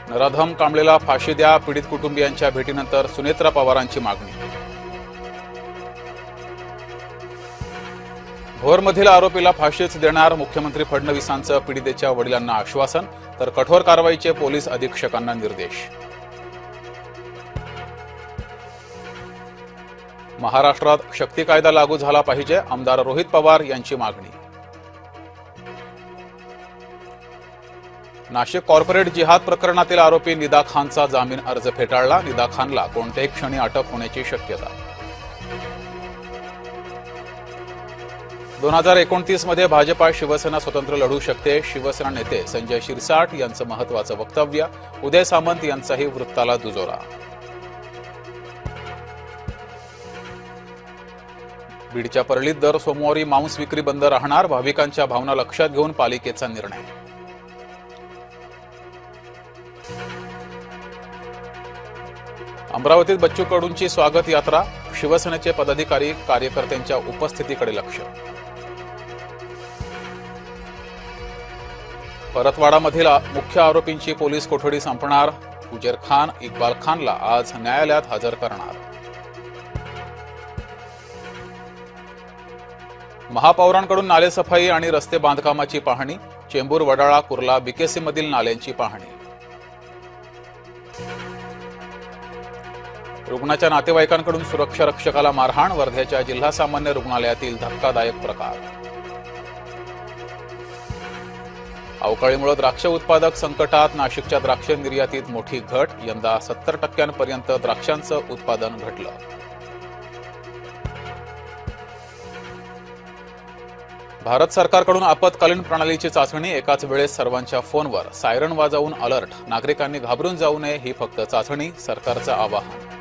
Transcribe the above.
नराधम कांबळेला फाशी द्या, पीडित कुटुंबियांच्या भेटीनंतर सुनेत्रा पवारांची मागणी. भोरमधील आरोपीला फाशीच देणार, मुख्यमंत्री फडणवीसांचं पीडितेच्या वडिलांना आश्वासन, तर कठोर कारवाईचे पोलीस अधीक्षकांना निर्देश. महाराष्ट्रात शक्ती कायदा लागू झाला पाहिजे, आमदार रोहित पवार यांची मागणी. नाशिक कॉर्पोरेट जिहाद प्रकरणातील आरोपी निदा खानचा जामीन अर्ज फेटाळला, निदा खानला कोणत्याही क्षणी अटक होण्याची शक्यता. 2029 मध्ये भाजपा शिवसेना स्वतंत्र लढू शकते, शिवसेना नेते संजय शिरसाट यांचं महत्वाचं वक्तव्य, उदय सामंत यांचाही वृत्ताला दुजोरा. बीडच्या परळीत दर सोमवारी मांस विक्री बंद राहणार, भाविकांच्या भावना लक्षात घेऊन पालिकेचा निर्णय. अमरावतीत बच्चू कडूंची स्वागत यात्रा, शिवसेनेचे पदाधिकारी कार्यकर्त्यांच्या उपस्थितीकडे लक्ष. परतवाडामधील मुख्य आरोपींची पोलीस कोठडी संपणार, उजेर खान, इक्बाल खानला आज न्यायालयात हजर करणार. महापौरांकडून नालेसफाई आणि रस्ते बांधकामाची पाहणी, चेंबूर, वडाळा, कुर्ला, बीकेसी मधील नाल्यांची पाहणी. रुग्णाच्या नातेवाईकांकडून सुरक्षा रक्षकाला मारहाण, वर्ध्याच्या जिल्हा सामान्य रुग्णालयातील धक्कादायक प्रकार. अवकाळीमुळे द्राक्ष उत्पादक संकटात, नाशिकच्या द्राक्ष निर्यातीत मोठी घट, यंदा 70% द्राक्षांचं उत्पादन घटलं. भारत सरकारकडून आपत्कालीन प्रणालीची चाचणी, एकाच वेळेस सर्वांच्या फोनवर सायरन वाजवून अलर्ट, नागरिकांनी घाबरून जाऊ नये, ही फक्त चाचणी, सरकारचं आवाहन.